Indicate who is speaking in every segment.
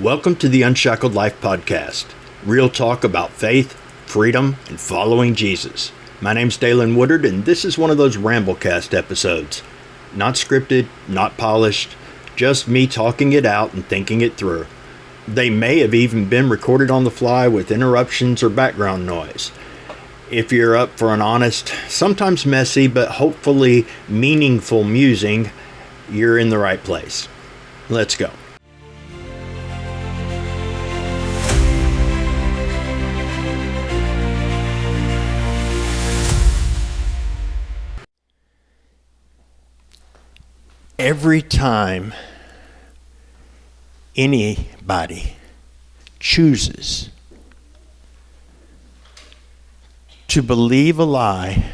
Speaker 1: Welcome to the Unshackled Life Podcast. Real talk about faith, freedom, and following Jesus. My name's Dalen Woodard, and this is one of those ramblecast episodes. Not scripted, not polished, just me talking it out and thinking it through. They may have even been recorded on the fly with interruptions or background noise. If you're up for an honest, sometimes messy, but hopefully meaningful musing, you're in the right place. Let's go. Every time anybody chooses to believe a lie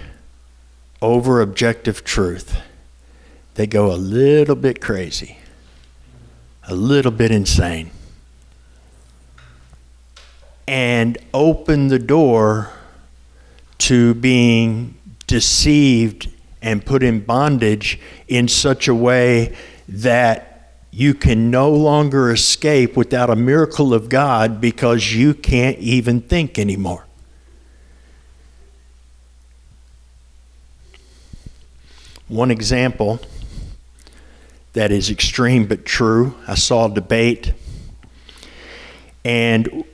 Speaker 1: over objective truth, they go a little bit crazy, a little bit insane, and open the door to being deceived and put in bondage in such a way that you can no longer escape without a miracle of God because you can't even think anymore. One example that is extreme but true, I saw a debate, and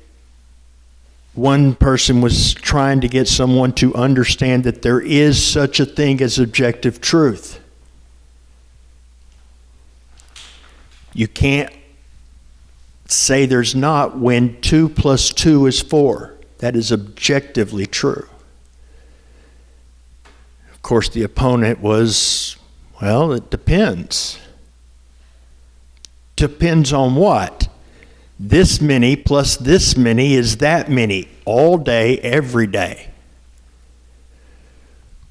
Speaker 1: one person was trying to get someone to understand that there is such a thing as objective truth. You can't say there's not when 2 + 2 is 4. That is objectively true. Of course, the opponent was, well, it depends. Depends on what? This many plus this many is that many, all day, every day.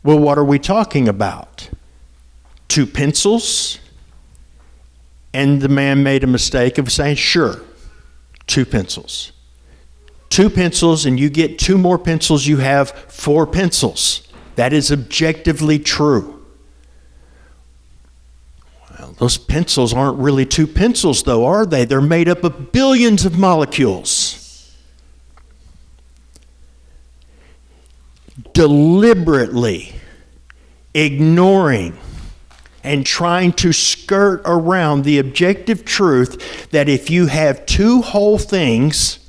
Speaker 1: Well, what are we talking about? 2 pencils? And the man made a mistake of saying, sure, 2 pencils. 2 pencils, and you get 2 more pencils, you have 4 pencils. That is objectively true. Well, those pencils aren't really 2 pencils, though, are they? They're made up of billions of molecules. Deliberately ignoring and trying to skirt around the objective truth that if you have 2 whole things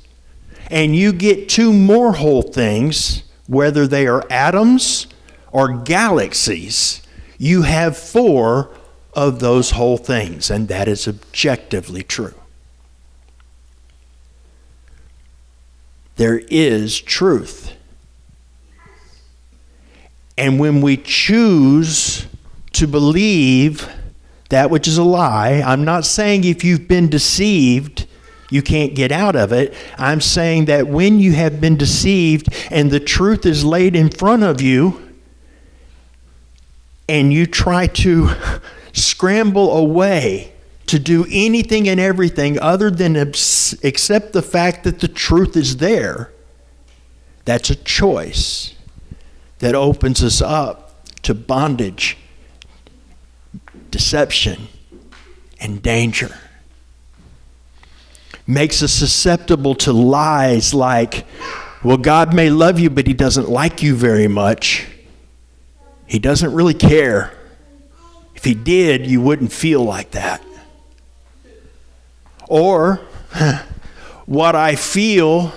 Speaker 1: and you get 2 more whole things, whether they are atoms or galaxies, you have 4 of those whole things, and that is objectively true. There is truth. And when we choose to believe that which is a lie, I'm not saying if you've been deceived, you can't get out of it. I'm saying that when you have been deceived and the truth is laid in front of you, and you try to scramble away to do anything and everything other than accept the fact that the truth is there, that's a choice that opens us up to bondage, deception, and danger. Makes us susceptible to lies like, well, God may love you, but He doesn't like you very much. He doesn't really care. If He did, you wouldn't feel like that. Or, what I feel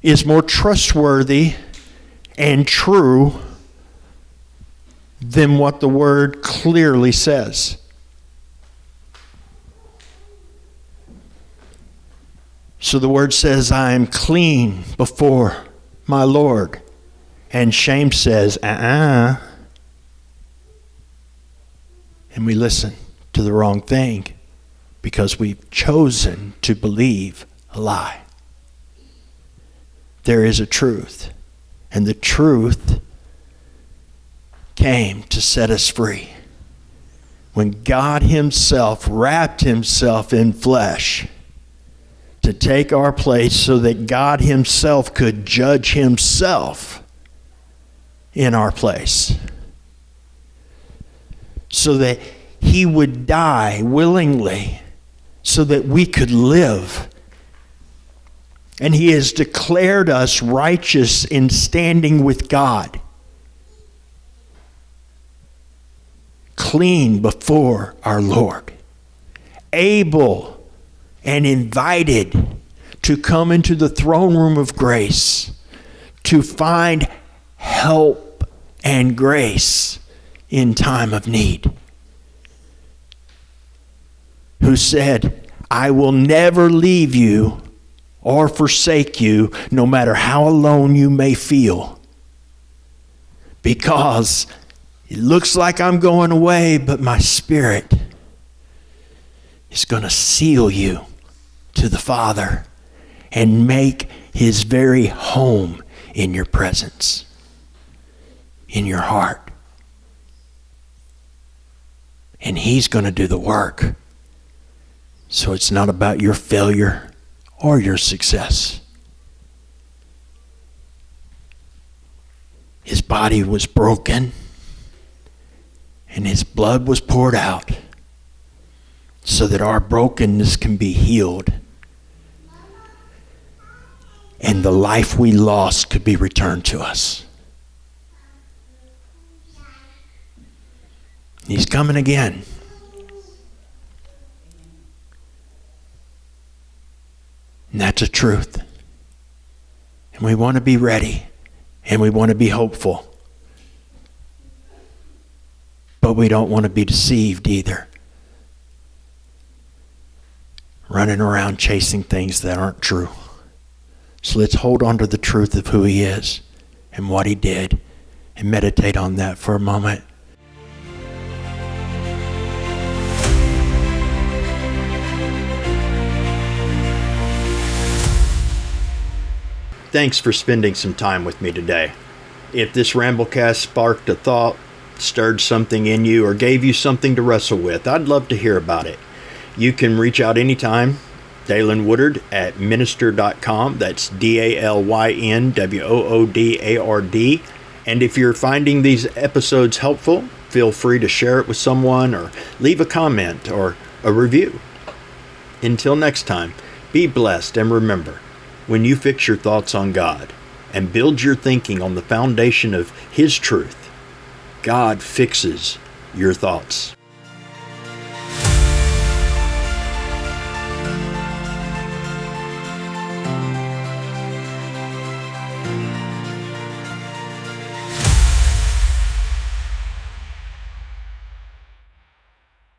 Speaker 1: is more trustworthy and true than what the Word clearly says. So the Word says, I am clean before my Lord. And shame says, And we listen to the wrong thing because we've chosen to believe a lie. There is a truth, and the truth came to set us free. When God Himself wrapped Himself in flesh to take our place so that God Himself could judge Himself in our place. So that He would die willingly
Speaker 2: so that we could live. And he has declared us righteous in standing with God, clean before our Lord, able and invited to come into the throne room of grace to find help and grace in time of need. Who said, I will never leave you or forsake you, no matter how alone you may feel. Because it looks like I'm going away, but my Spirit is going to seal you to the Father and make his very home in your presence, in your heart. And he's going to do the work. So it's not about your failure or your success. His body was broken and his blood was poured out so that our brokenness can be healed and the life we lost could be returned to us. He's coming again. And that's a truth. And we want to be ready. And we want to be hopeful. But we don't want to be deceived either. Running around chasing things that aren't true. So let's hold on to the truth of who he is and what he did and meditate on that for a moment.
Speaker 1: Thanks for spending some time with me today. If this Ramblecast sparked a thought, stirred something in you, or gave you something to wrestle with, I'd love to hear about it. You can reach out anytime. Dalen Woodard at minister.com. That's DALYNWOODARD. And if you're finding these episodes helpful, feel free to share it with someone or leave a comment or a review. Until next time, be blessed and remember, when you fix your thoughts on God and build your thinking on the foundation of his truth, God fixes your thoughts.